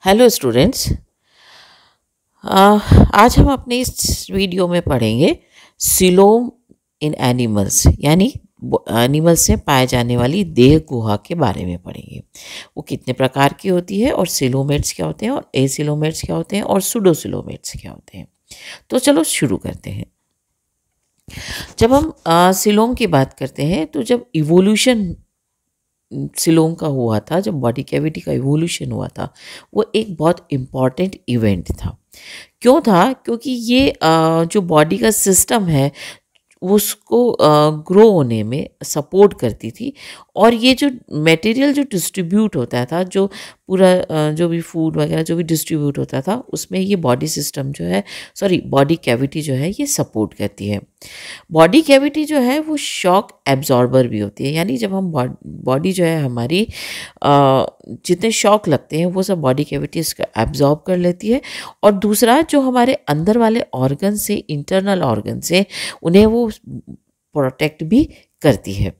Hello students. आज हम अपने इस वीडियो में पढ़ेंगे सीलोम इन एनिमल्स, यानी एनिमल्स में पाए जाने वाली देह गुहा के बारे में पढ़ेंगे। वो कितने प्रकार की होती है और सिलोमेट्स क्या होते हैं और एसिलोमेट्स क्या होते हैं और सुडोसिलोमेट्स क्या होते हैं। तो चलो शुरू करते हैं। जब हम सिलोम की बात करते हैं तो जब इवोल्यूशन सिलोम का हुआ था, जब बॉडी कैविटी का इवोल्यूशन हुआ था, वो एक बहुत इम्पॉर्टेंट इवेंट था। क्यों था? क्योंकि ये जो बॉडी का सिस्टम है उसको ग्रो होने में सपोर्ट करती थी, और ये जो मटेरियल जो डिस्ट्रीब्यूट होता था, जो पूरा जो भी फूड वगैरह जो भी डिस्ट्रीब्यूट होता था, उसमें ये बॉडी सिस्टम जो है, बॉडी कैविटी जो है ये सपोर्ट करती है। बॉडी कैविटी जो है वो शॉक एब्जॉर्बर भी होती है, यानी जब हम बॉडी जो है हमारी जितने शॉक लगते हैं वो सब बॉडी कैविटी इसका एब्जॉर्ब कर लेती है। और दूसरा, जो हमारे अंदर वाले ऑर्गन से, इंटरनल ऑर्गन से, उन्हें वो प्रोटेक्ट भी करती है।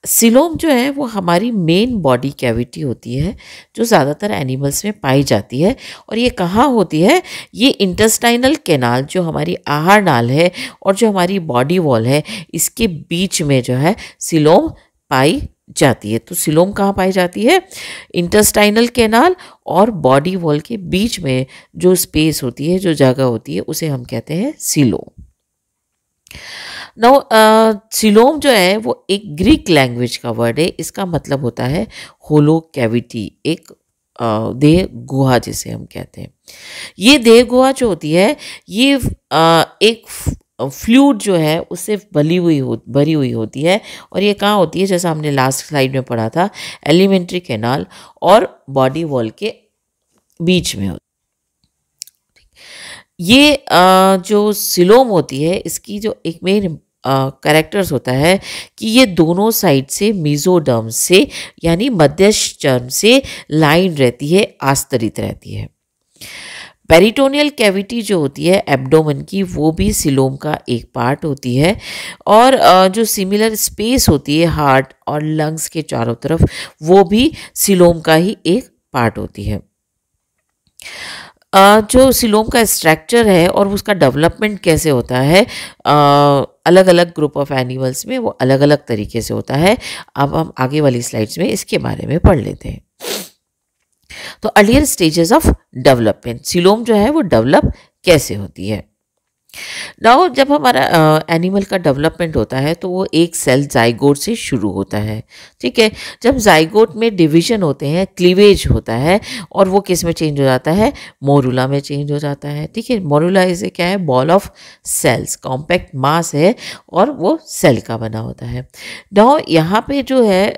सिलोम जो है वो हमारी मेन बॉडी कैविटी होती है, जो ज़्यादातर एनिमल्स में पाई जाती है। और ये कहाँ होती है? ये इंटेस्टाइनल कैनाल, जो हमारी आहार नाल है और जो हमारी बॉडी वॉल है, इसके बीच में जो है सिलोम पाई जाती है। तो सिलोम कहाँ पाई जाती है? इंटेस्टाइनल कैनाल और बॉडी वॉल के बीच में जो स्पेस होती है, जो जगह होती है, उसे हम कहते हैं सिलोम। नाउ सिलोम जो है वो एक ग्रीक लैंग्वेज का वर्ड है। इसका मतलब होता है होलो कैविटी, एक देह गुहा जिसे हम कहते हैं। ये देह गुहा जो होती है ये एक फ्लूइड जो है उससे भरी हुई होती है। और ये कहाँ होती है? जैसा हमने लास्ट स्लाइड में पढ़ा था, एलिमेंट्री कैनाल और बॉडी वॉल के बीच में होती। ये जो सिलोम होती है, इसकी जो एक मेन कैरेक्टर्स होता है कि ये दोनों साइड से मेसोडर्म से, यानी मध्यस्चर्म से लाइन रहती है, आस्तरित रहती है। पेरिटोनियल कैविटी जो होती है एब्डोमेन की, वो भी सिलोम का एक पार्ट होती है। और जो सिमिलर स्पेस होती है हार्ट और लंग्स के चारों तरफ, वो भी सिलोम का ही एक पार्ट होती है। जो सिलोम का स्ट्रक्चर है और उसका डेवलपमेंट कैसे होता है, अलग अलग ग्रुप ऑफ एनिमल्स में वो अलग अलग तरीके से होता है। अब हम आगे वाली स्लाइड्स में इसके बारे में पढ़ लेते हैं। तो earlier stages of development, coelom जो है वो डेवलप कैसे होती है। नाउ जब हमारा एनिमल का डेवलपमेंट होता है तो वो एक सेल जाइगोट से शुरू होता है, ठीक है। जब जाइगोट में डिवीजन होते हैं, क्लीवेज होता है, और वो किस में चेंज हो जाता है? मोरुला में चेंज हो जाता है, ठीक है। मोरुला इसे क्या है? बॉल ऑफ सेल्स, कॉम्पैक्ट मास है और वो सेल का बना होता है। नाउ यहाँ पे जो है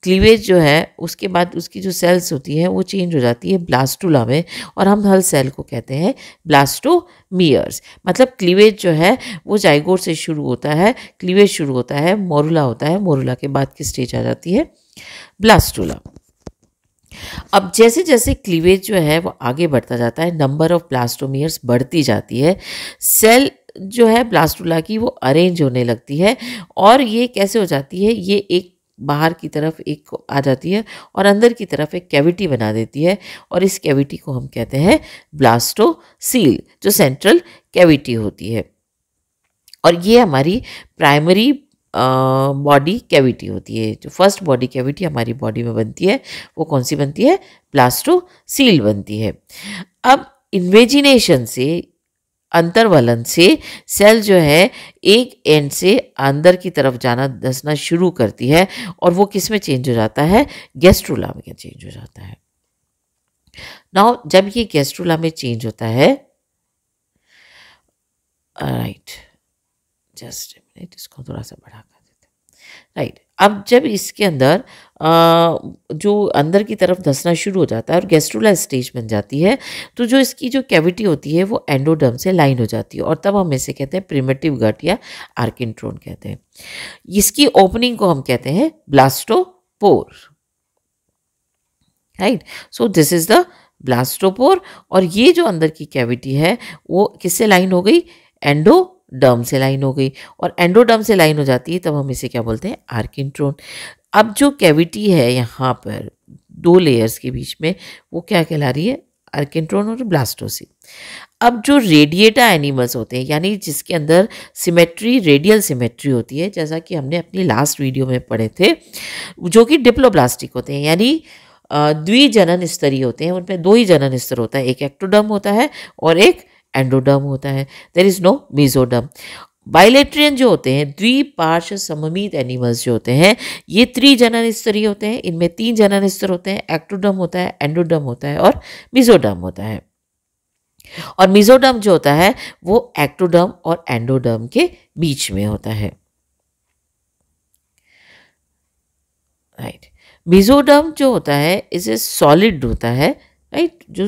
क्लीवेज जो है, उसके बाद उसकी जो सेल्स होती हैं वो चेंज हो जाती है ब्लास्टुला में, और हम हर सेल को कहते हैं ब्लास्टोमियर्स। मतलब क्लीवेज जो है वो जाइगोट से शुरू होता है, क्लीवेज शुरू होता है, मोरुला होता है, मोरुला के बाद की स्टेज आ जाती है ब्लास्टुला। अब जैसे जैसे क्लीवेज जो है वो आगे बढ़ता जाता है, नंबर ऑफ ब्लास्टोमियर्स बढ़ती जाती है, सेल जो है ब्लास्टुला की वो अरेंज होने लगती है। और ये कैसे हो जाती है? ये एक बाहर की तरफ एक आ जाती है और अंदर की तरफ एक कैविटी बना देती है, और इस कैविटी को हम कहते हैं ब्लास्टोसील, जो सेंट्रल कैविटी होती है। और ये हमारी प्राइमरी बॉडी कैविटी होती है। जो फर्स्ट बॉडी कैविटी हमारी बॉडी में बनती है वो कौन सी बनती है? ब्लास्टोसील बनती है। अब इन्वेजिनेशन से, अंतर्वलन से, सेल जो है एक एंड से अंदर की तरफ जाना धंसना शुरू करती है, और वो किस में चेंज हो जाता है? गैस्ट्रुला में चेंज हो जाता है। नाउ जब ये गैस्ट्रुला में चेंज होता है, राइट, जस्ट मिनट, इसको थोड़ा सा बढ़ा कर देते हैं, राइट। अब जब इसके अंदर जो अंदर की तरफ धंसना शुरू हो जाता है और गैस्ट्रुला स्टेज बन जाती है, तो जो इसकी जो कैविटी होती है वो एंडोडर्म से लाइन हो जाती है, और तब हम इसे कहते हैं प्रिमिटिव गट या आर्किन्ट्रोन कहते हैं। इसकी ओपनिंग को हम कहते हैं blastopore, right. So this is the blastopore. और ये जो अंदर की कैविटी है वो किससे लाइन हो गई? एंडोडर्म से लाइन हो गई, और एंडोडर्म से लाइन हो जाती है तब हम इसे क्या बोलते हैं? आर्किन्ट्रोन। अब जो कैविटी है यहाँ पर 2 लेयर्स के बीच में, वो क्या कहला रही है? आर्केंट्रोन और ब्लास्टोसिल। अब जो रेडिएटा एनिमल्स होते हैं, यानी जिसके अंदर सिमेट्री, रेडियल सिमेट्री होती है, जैसा कि हमने अपनी लास्ट वीडियो में पढ़े थे, जो कि डिप्लोब्लास्टिक होते हैं, यानी द्विजनन स्तरीय होते हैं। उनमें 2 ही जनन स्तर होता है, एक एक्टोडर्म होता है और एक एंडोडर्म होता है। There is no mesoderm. Bilaterian जो होते हैं, द्विपार्श्व सममित एनिमल्स जो होते हैं, ये त्रिजनन स्तरीय होते हैं। इनमें 3 जनन स्तर होते हैं, एक्टोडर्म होता है, एंडोडर्म होता है और मेसोडर्म होता है। और मेसोडर्म जो होता है वो एक्टोडर्म और एंडोडर्म के बीच में होता है। राइट। मेसोडर्म जो होता है इसे सॉलिड होता है, राइट, जो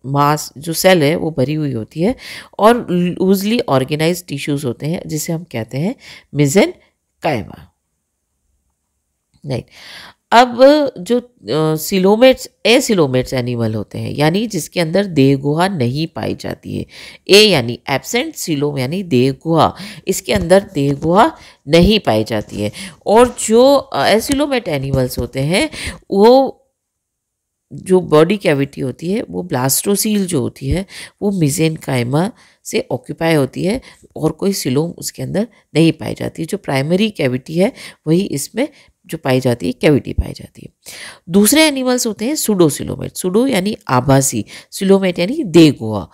मास, जो सेल है वो भरी हुई होती है और लूजली ऑर्गेनाइज्ड टिश्यूज होते हैं, जिसे हम कहते हैं मेसेनकाइमा। राइट। अब जो सिलोमेट्स, एसिलोमेट्स एनिमल होते हैं, यानी जिसके अंदर देह गुहा नहीं पाई जाती है। ए यानी एब्सेंट, सिलोम यानी देह गुहा, इसके अंदर देह गुहा नहीं पाई जाती है। और जो एसिलोमेट एनिमल्स होते हैं, वो जो बॉडी कैविटी होती है वो ब्लास्टोसील जो होती है वो मेसेनकाइमा से ऑक्यूपाई होती है और कोई सिलोम उसके अंदर नहीं पाई जाती। जो प्राइमरी कैविटी है वही इसमें जो पाई जाती है, कैविटी पाई जाती है। दूसरे एनिमल्स होते हैं सुडोसिलोमेट। सुडो यानी आभासी, सिलोमेट यानी देह गुहा,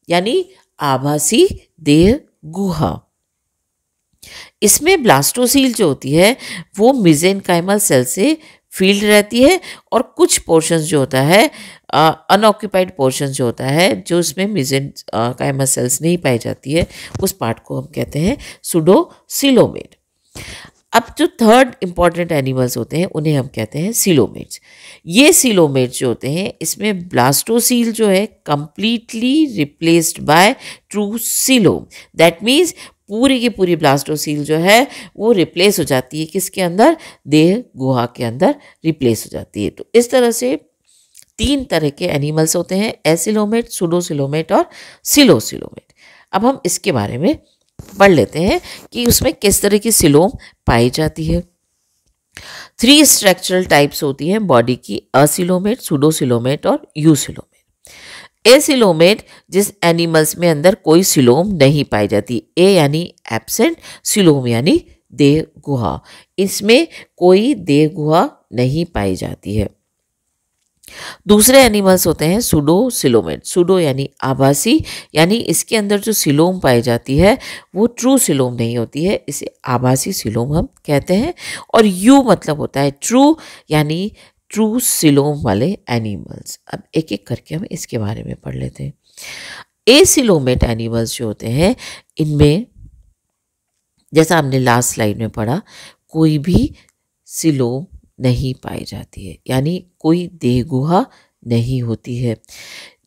यानी आभासी देह गुहा। इसमें ब्लास्टोसील जो होती है वो मेसेनकाइमल सेल से फील्ड रहती है और कुछ पोर्शंस जो होता है, अनऑक्यूपाइड पोर्शन जो होता है, जो उसमें मेसेनकाइमल सेल्स नहीं पाई जाती है, उस पार्ट को हम कहते हैं सुडोसिलोमेट। अब जो थर्ड इंपॉर्टेंट एनिमल्स होते हैं उन्हें हम कहते हैं सिलोमेट्स। ये सिलोमेट्स जो होते हैं इसमें ब्लास्टोसील जो है completely replaced by true coelom. That means पूरी की पूरी ब्लास्टोसील जो है वो रिप्लेस हो जाती है, किसके अंदर? देह गुहा के अंदर रिप्लेस हो जाती है। तो इस तरह से 3 तरह के एनिमल्स होते हैं, एसिलोमेट, सुडोसिलोमेट और सिलोसिलोमेट। अब हम इसके बारे में पढ़ लेते हैं कि उसमें किस तरह की सिलोम पाई जाती है। 3 स्ट्रक्चरल टाइप्स होती हैं बॉडी की, असिलोमेट, सुडोसिलोमेट और यूसिलोमेट। एसिलोमेट जिस एनिमल्स में अंदर कोई सिलोम नहीं पाई जाती, ए यानी एब्सेंट, सिलोम यानी देह गुहा, इसमें कोई देह गुहा नहीं पाई जाती है। दूसरे एनिमल्स होते हैं सुडोसिलोमेट। सुडो यानी आभासी, यानी इसके अंदर जो सिलोम पाई जाती है वो ट्रू सिलोम नहीं होती है, इसे आभासी सिलोम हम कहते हैं। और यू मतलब होता है ट्रू, यानी ट्रू सिलोम वाले एनिमल्स। अब एक एक करके हम इसके बारे में पढ़ लेते हैं। एसिलोमेट एनिमल्स जो होते हैं, इनमें जैसा हमने लास्ट स्लाइड में पढ़ा, कोई भी सिलोम नहीं पाई जाती है, यानी कोई देह गुहा नहीं होती है।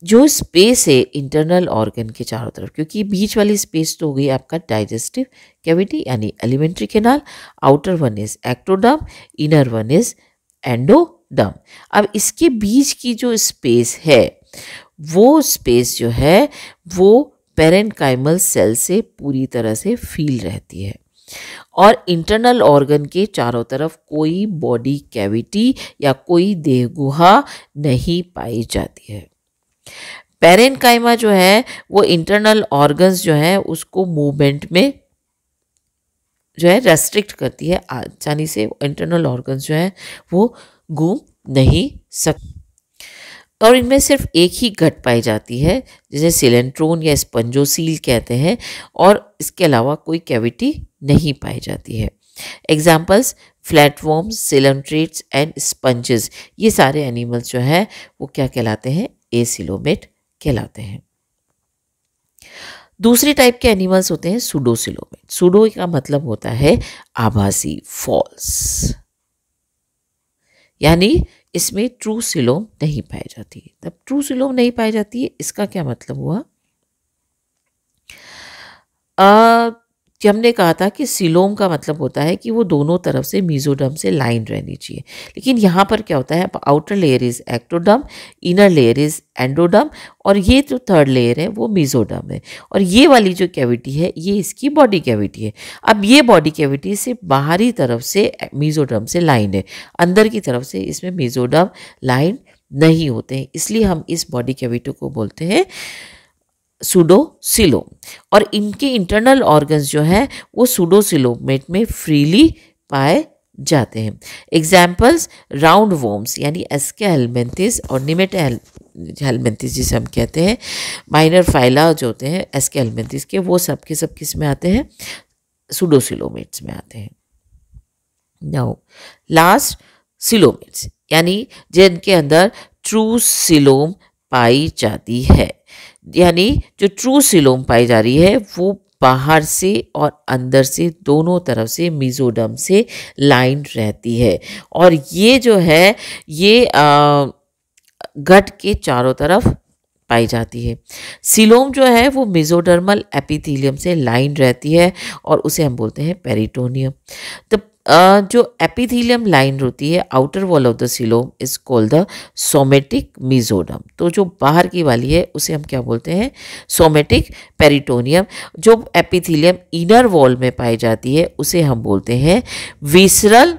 जो स्पेस है इंटरनल ऑर्गन के चारों तरफ, क्योंकि बीच वाली स्पेस तो हो गई आपका डाइजेस्टिव कैविटी यानी alimentary canal, outer one is ectoderm, inner one is endoderm. अब इसके बीच की जो स्पेस है वो स्पेस जो है वो पेरेन्काइमल सेल से पूरी तरह से फील रहती है और इंटरनल ऑर्गन के चारों तरफ कोई बॉडी कैविटी या कोई देह गुहा नहीं पाई जाती है। पेरेन्काइमा जो है वो इंटरनल ऑर्गन्स जो है उसको मूवमेंट में जो है रेस्ट्रिक्ट करती है, आसानी से इंटरनल ऑर्गन्स जो है वो घूम नहीं सकते। और इनमें सिर्फ एक ही गट पाई जाती है जिसे सिलेंट्रोन या स्पंजोसील कहते हैं, और इसके अलावा कोई कैविटी नहीं पाई जाती है। Examples flatworms, coelenterates and sponges, ये सारे एनिमल्स जो हैं वो क्या कहलाते हैं? एसिलोमेट कहलाते हैं। दूसरी टाइप के एनिमल्स होते हैं सुडोसिलोमेट। सुडो का मतलब होता है आभासी, फॉल्स, यानी इसमें ट्रू सिलोम नहीं पाई जाती है। तब ट्रू सिलोम नहीं पाई जाती है, इसका क्या मतलब हुआ? कि हमने कहा था कि सिलोम का मतलब होता है कि वो दोनों तरफ से मीजोडर्म से लाइन रहनी चाहिए, लेकिन यहाँ पर क्या होता है, outer layer is ectoderm, inner layer is endoderm, और ये जो थर्ड लेयर है वो मीजोडर्म है, और ये वाली जो कैविटी है ये इसकी बॉडी कैविटी है। अब ये बॉडी कैविटी सिर्फ बाहरी तरफ से मीजोडर्म से लाइन है, अंदर की तरफ से इसमें मीजोडर्म लाइन नहीं होते हैं, इसलिए हम इस बॉडी कैविटी को बोलते हैं सूडोसिलोम। और इनके इंटरनल ऑर्गन्स जो हैं वो सूडोसिलोमेट में फ्रीली पाए जाते हैं। एग्जाम्पल्स राउंड वॉर्म्स यानी एस्का हेलमिंथिस और निमेटा हेलमिंथिस जिसे हम कहते हैं, माइनर फाइला जो होते हैं एस्का हेलमिंथिस के, वो सब के सब किस में आते हैं, सूडोसिलोमेट्स में आते हैं। नाउ लास्ट सिलोमेट्स यानी जिनके अंदर ट्रू सिलोम पाई जाती है, यानी जो ट्रू सिलोम पाई जा रही है वो बाहर से और अंदर से दोनों तरफ से मीजोडर्म से लाइन रहती है, और ये जो है ये गट के चारों तरफ पाई जाती है। सिलोम जो है वो मेसोडर्मल एपिथेलियम से लाइन रहती है और उसे हम बोलते हैं पेरिटोनियम। तो जो एपिथेलियम लाइन होती है outer wall of the coelom is called the somatic mesoderm. तो जो बाहर की वाली है उसे हम क्या बोलते हैं, सोमेटिक पेरिटोनियम। जो एपिथेलियम इनर वॉल में पाई जाती है उसे हम बोलते हैं विसरल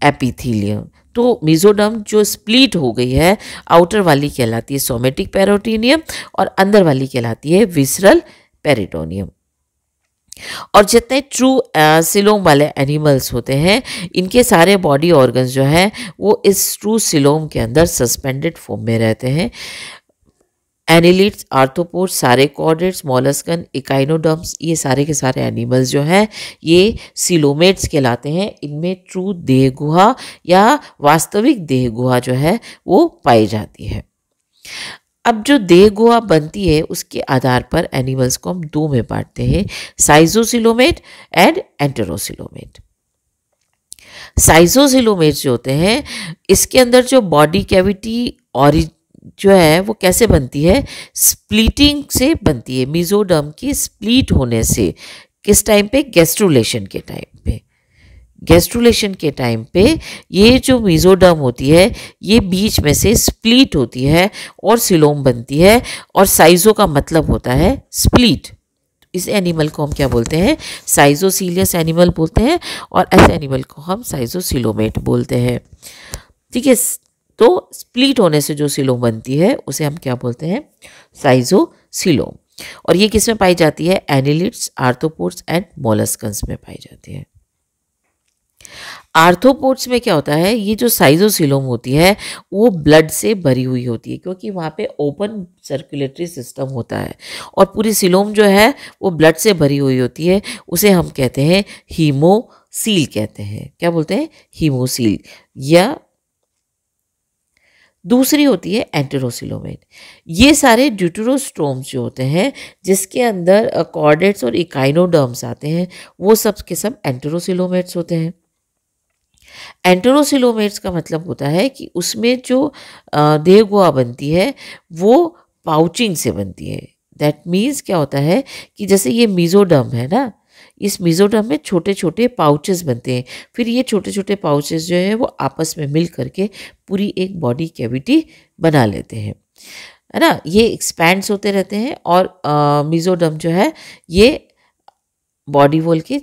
एपिथेलियम। तो मेसोडर्म जो स्प्लिट हो गई है आउटर वाली कहलाती है सोमेटिक पेरिटोनियम और अंदर वाली कहलाती है विसरल पेरिटोनियम। और जितने ट्रू सिलोम वाले एनिमल्स होते हैं इनके सारे बॉडी ऑर्गन्स जो हैं वो इस ट्रू सिलोम के अंदर सस्पेंडेड फॉर्म में रहते हैं। एनिलिड्स, आर्थ्रोपोड्स, सारे कॉर्डेट्स, मोलस्कन, इकाइनोडर्म्स, ये सारे के सारे एनिमल्स जो हैं ये सिलोमेट्स कहलाते हैं। इनमें ट्रू देह गुहा या वास्तविक देह गुहा जो है वो पाई जाती है। अब जो देह गुहा बनती है उसके आधार पर एनिमल्स को हम दो में बांटते हैं, साइजोसिलोमेट एंड एंटेरोसिलोमेट। साइजोसिलोमेट जो होते हैं इसके अंदर जो बॉडी कैविटी और जो है वो कैसे बनती है, स्प्लिटिंग से बनती है, मेसोडर्म की स्प्लिट होने से। किस टाइम पे, गैस्ट्रुलेशन के टाइम पे। गैस्ट्रुलेशन के टाइम पे ये जो मेसोडर्म होती है ये बीच में से स्प्लिट होती है और सिलोम बनती है, और साइजो का मतलब होता है स्प्लिट। इस एनिमल को हम क्या बोलते हैं, साइजोसीलियस एनिमल बोलते हैं, और ऐसे एनिमल को हम साइजोसिलोमेट बोलते हैं। ठीक है, तो स्प्लिट होने से जो सिलोम बनती है उसे हम क्या बोलते हैं, साइजोसिलोम। और ये किस में पाई जाती है, एनिलिड्स, आर्थ्रोपोड्स एंड मोलस्कन्स में पाई जाती है। आर्थ्रोपोड्स में क्या होता है, ये जो साइजोसिलोम होती है वो ब्लड से भरी हुई होती है क्योंकि वहाँ पे ओपन सर्कुलेटरी सिस्टम होता है, और पूरी सिलोम जो है वो ब्लड से भरी हुई होती है। उसे हम कहते हैं हीमोसील कहते हैं। क्या बोलते हैं, हीमोसील। या दूसरी होती है एंटेरोसिलोमेट। ये सारे ड्यूटेरोस्टोम्स जो होते हैं जिसके अंदर कॉर्डेट्स और इकाइनोडर्म्स आते हैं वो सब के सब एंटेरोसिलोमेट्स होते हैं। एंटेरोसिलोमेट्स का मतलब होता है कि उसमें जो देह गुहा बनती है वो पाउचिंग से बनती है। दैट मीन्स क्या होता है कि जैसे ये मेसोडर्म है ना, इस मेसोडर्म में छोटे छोटे पाउचेस बनते हैं, फिर ये छोटे छोटे पाउचेस जो है वो आपस में मिल करके पूरी एक बॉडी कैविटी बना लेते हैं, है ना। ये एक्सपैंड्स होते रहते हैं और मेसोडर्म जो है ये बॉडी वॉल के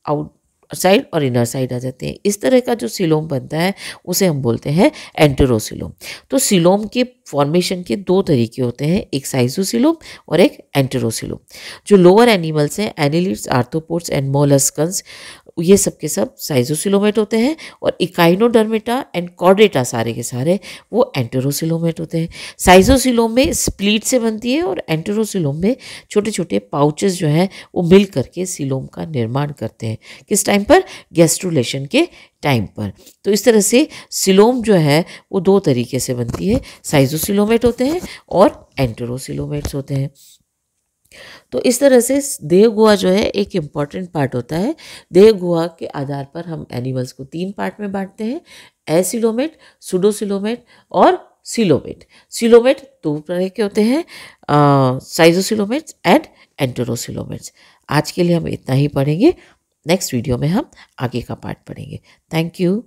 आउट साइड और इनर साइड आ जाते हैं। इस तरह का जो सिलोम बनता है उसे हम बोलते हैं एंटेरोसिलोम। तो सिलोम के फॉर्मेशन के दो तरीके होते हैं, एक साइजोसिलोम और एक एंटेरोसिलोम। जो लोअर एनिमल्स हैं, एनिलिड्स, आर्थ्रोपोड्स एंड मोलस्कन्स, ये सब के सब साइजोसिलोमेट होते हैं, और इकाइनोडर्मेटा एंड कॉर्डेटा सारे के सारे वो एंटेरोसिलोमेट होते हैं। साइजोसिलोम में स्प्लिट से बनती है और एंटेरोसिलोम में छोटे छोटे पाउचेस जो हैं वो मिल करके सिलोम का निर्माण करते हैं। किस टाइम पर, गैस्ट्रुलेशन के टाइम पर। तो इस तरह से सिलोम जो है वो दो तरीके से बनती है, साइजोसिलोमेट होते हैं और एंटेरोसिलोमेट्स होते हैं। तो इस तरह से देह गुहा जो है एक इम्पॉर्टेंट पार्ट होता है। देह गुहा के आधार पर हम एनिमल्स को तीन पार्ट में बांटते हैं, एसिलोमेट, सूडोसिलोमेट और सिलोमेट। सिलोमेट दो तरह के होते हैं, साइजोसिलोमेट्स एंड एंटेरोसिलोमेट्स। आज के लिए हम इतना ही पढ़ेंगे। नेक्स्ट वीडियो में हम आगे का पार्ट पढ़ेंगे। Thank you.